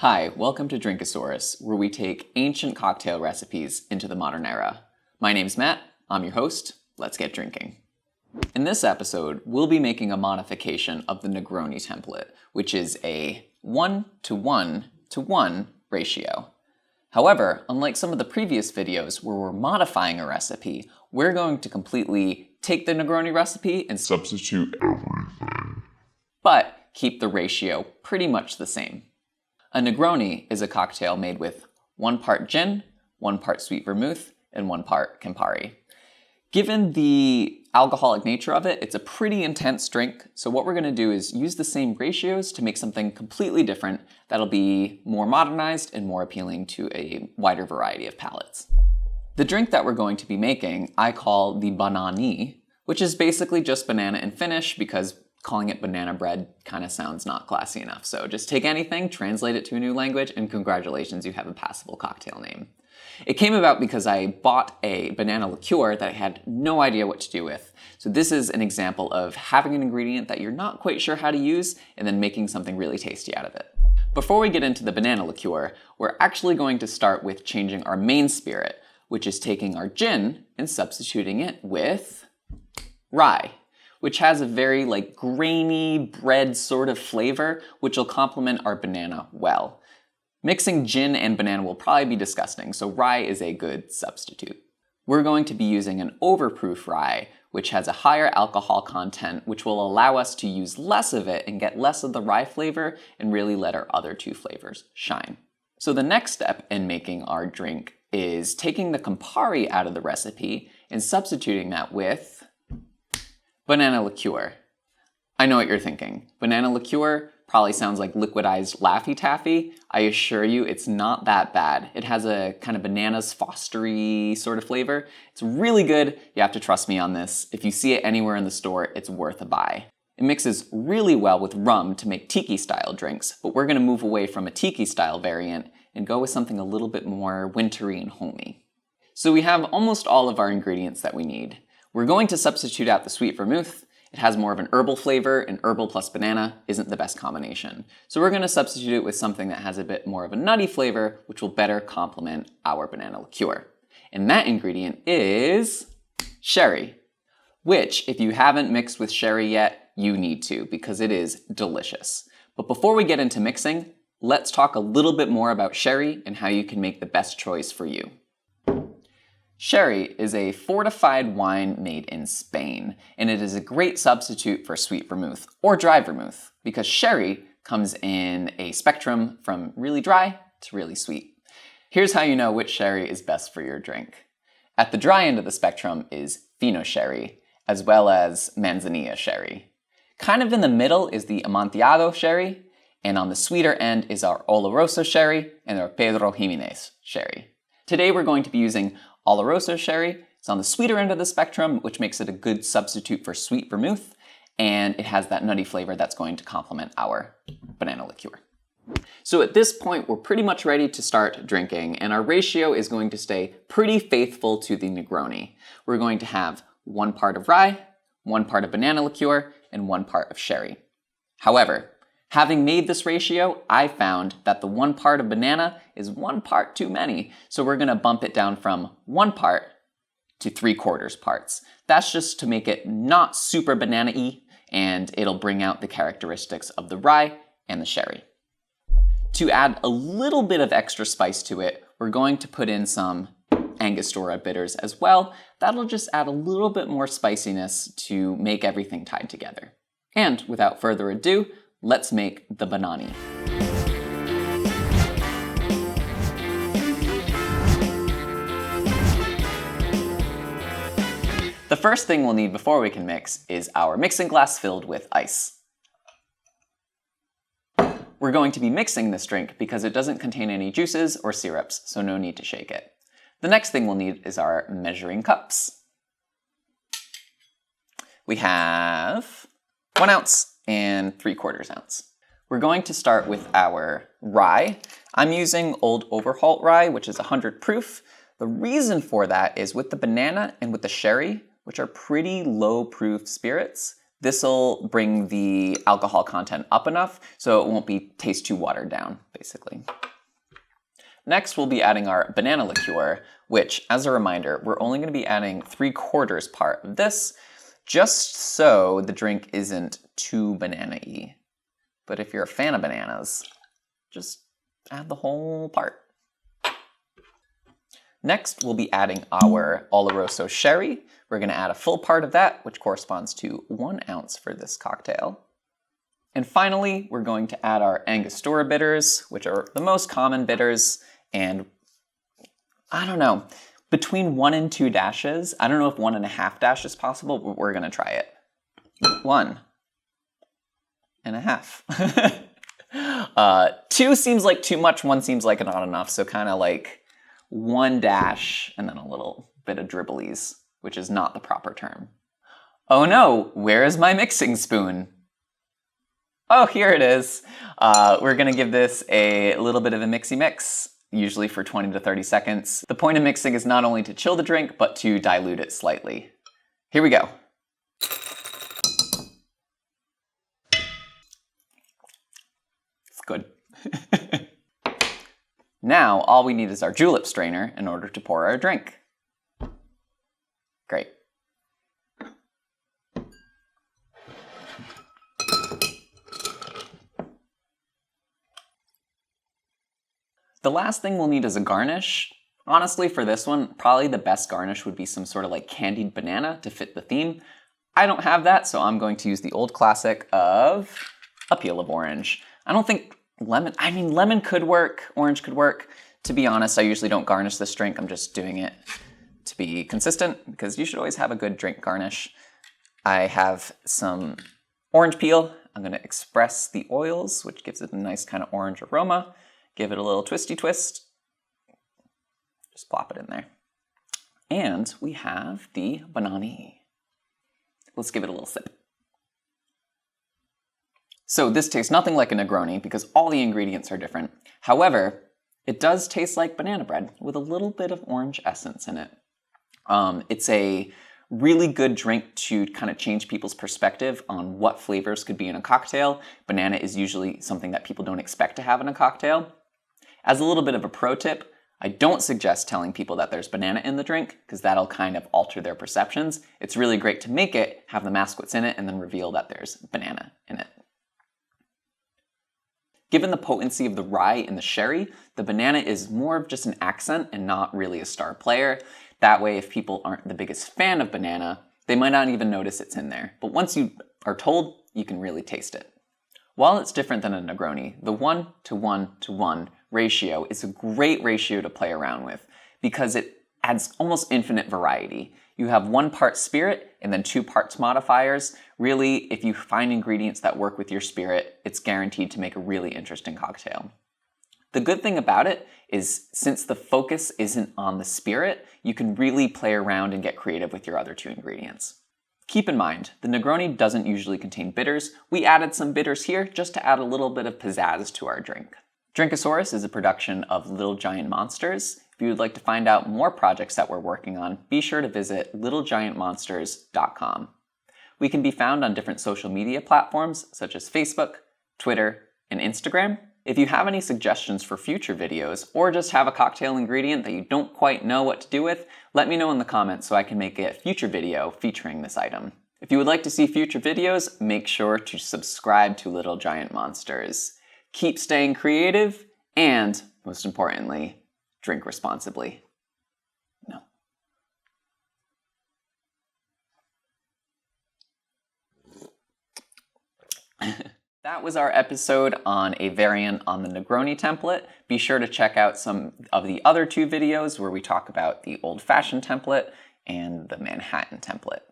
Hi, welcome to Drinkosaurus, where we take ancient cocktail recipes into the modern era. My name's Matt, I'm your host, let's get drinking. In this episode, we'll be making a modification of the Negroni template, which is a 1:1:1 ratio. However, unlike some of the previous videos where we're modifying a recipe, we're going to completely take the Negroni recipe and substitute everything, but keep the ratio pretty much the same. A Negroni is a cocktail made with 1 part gin, 1 part sweet vermouth, and 1 part CAMPARI. Given the alcoholic nature of it, it's a pretty intense drink, so what we're going to do is use the same ratios to make something completely different that'll be more modernized and more appealing to a wider variety of palates. The drink that we're going to be making I call the Banaani, which is basically just banana and finish because calling it banana bread kind of sounds not classy enough. So just take anything, translate it to a new language, and congratulations, you have a passable cocktail name. It came about because I bought a banana liqueur that I had no idea what to do with. So this is an example of having an ingredient that you're not quite sure how to use and then making something really tasty out of it. Before we get into the banana liqueur, we're actually going to start with changing our main spirit, which is taking our gin and substituting it with rye, which has a very grainy bread sort of flavor, which will complement our banana well. Mixing gin and banana will probably be disgusting, so rye is a good substitute. We're going to be using an Overproof rye, which has a higher alcohol content, which will allow us to use less of it and get less of the rye flavor and really let our other two flavors shine. So the next step in making our drink is taking the CAMPARI out of the recipe and substituting that with banana liqueur. I know what you're thinking. Banana liqueur probably sounds like liquidized Laffy Taffy. I assure you it's not that bad. It has a kind of bananas fostery sort of flavor. It's really good. You have to trust me on this. If you see it anywhere in the store, it's worth a buy. It mixes really well with rum to make tiki style drinks, but we're gonna move away from a tiki style variant and go with something a little bit more wintry and homey. So we have almost all of our ingredients that we need. We're going to substitute out the sweet vermouth. It has more of an herbal flavor, and herbal plus banana isn't the best combination. So we're going to substitute it with something that has a bit more of a nutty flavor, which will better complement our banana liqueur. And that ingredient is sherry, which if you haven't mixed with sherry yet, you need to because it is delicious. But before we get into mixing, let's talk a little bit more about sherry and how you can make the best choice for you. Sherry is a fortified wine made in Spain, and it is a great substitute for sweet vermouth or dry vermouth because sherry comes in a spectrum from really dry to really sweet. Here's how you know which sherry is best for your drink. At the dry end of the spectrum is Fino sherry, as well as Manzanilla sherry. Kind of in the middle is the Amontillado sherry, and on the sweeter end is our Oloroso sherry and our Pedro Jimenez sherry. Today we're going to be using Oloroso Sherry. It's on the sweeter end of the spectrum, which makes it a good substitute for sweet vermouth, and it has that nutty flavor that's going to complement our banana liqueur. So at this point, we're pretty much ready to start drinking, and our ratio is going to stay pretty faithful to the Negroni. We're going to have 1 part of rye, 1 part of banana liqueur, and 1 part of sherry. However, having made this ratio, I found that the 1 part of banana is 1 part too many, so we're gonna bump it down from 1 part to 3/4 parts. That's just to make it not super banana-y, and it'll bring out the characteristics of the rye and the sherry. To add a little bit of extra spice to it, we're going to put in some Angostura bitters as well. That'll just add a little bit more spiciness to make everything tied together. And without further ado, let's make the Banaani. The first thing we'll need before we can mix is our mixing glass filled with ice. We're going to be mixing this drink because it doesn't contain any juices or syrups, so no need to shake it. The next thing we'll need is our measuring cups. We have 1 ounce and 3/4 ounce. We're going to start with our rye. I'm using old Overholt rye, which is 100 proof. The reason for that is with the banana and with the sherry, which are pretty low proof spirits, This'll bring the alcohol content up enough so it won't taste too watered down, basically. Next, we'll be adding our banana liqueur, which, as a reminder, we're only going to be adding 3/4 part of this, just so the drink isn't too banana-y. But if you're a fan of bananas, just add the whole part. Next, we'll be adding our Oloroso Sherry. We're going to add a full part of that, which corresponds to 1 ounce for this cocktail. And finally, we're going to add our Angostura bitters, which are the most common bitters, and I don't know, between 1 and 2 dashes. I don't know if 1.5 dashes is possible, but we're going to try it. 1.5. 2 seems like too much, 1 seems like not enough, so kind of like 1 dash and then a little bit of dribblies, which is not the proper term. Oh no, where is my mixing spoon? Oh, here it is. We're gonna give this a little bit of a mixy mix, usually for 20 to 30 seconds. The point of mixing is not only to chill the drink, but to dilute it slightly. Here we go. It's good. Now, all we need is our julep strainer in order to pour our drink. Great. The last thing we'll need is a garnish. Honestly, for this one, probably the best garnish would be some sort of like candied banana to fit the theme. I don't have that, so I'm going to use the old classic of a peel of orange. I don't think lemon could work, orange could work. To be honest, I usually don't garnish this drink. I'm just doing it to be consistent because you should always have a good drink garnish. I have some orange peel. I'm gonna express the oils, which gives it a nice kind of orange aroma. Give it a little twisty twist. Just plop it in there. And we have the Banaani. Let's give it a little sip. So this tastes nothing like a Negroni because all the ingredients are different. However, it does taste like banana bread with a little bit of orange essence in it. It's a really good drink to kind of change people's perspective on what flavors could be in a cocktail. Banana is usually something that people don't expect to have in a cocktail. As a little bit of a pro tip, I don't suggest telling people that there's banana in the drink because that'll kind of alter their perceptions. It's really great to make it, have them ask what's in it, and then reveal that there's banana in it. Given the potency of the rye and the sherry, the banana is more of just an accent and not really a star player. That way, if people aren't the biggest fan of banana, they might not even notice it's in there. But once you are told, you can really taste it. While it's different than a Negroni, the 1:1:1 ratio is a great ratio to play around with because it adds almost infinite variety. You have 1 part spirit and then 2 parts modifiers. Really, if you find ingredients that work with your spirit, it's guaranteed to make a really interesting cocktail. The good thing about it is since the focus isn't on the spirit, you can really play around and get creative with your other 2 ingredients. Keep in mind, the Negroni doesn't usually contain bitters. We added some bitters here just to add a little bit of pizzazz to our drink. Drinkosaurus is a production of Little Giant Monsters. If you would like to find out more projects that we're working on, be sure to visit littlegiantmonsters.com. We can be found on different social media platforms such as Facebook, Twitter, and Instagram. If you have any suggestions for future videos or just have a cocktail ingredient that you don't quite know what to do with, let me know in the comments so I can make a future video featuring this item. If you would like to see future videos, make sure to subscribe to Little Giant Monsters. Keep staying creative and, most importantly, drink responsibly. No. That was our episode on a variant on the Negroni template. Be sure to check out some of the other 2 videos where we talk about the old-fashioned template and the Manhattan template.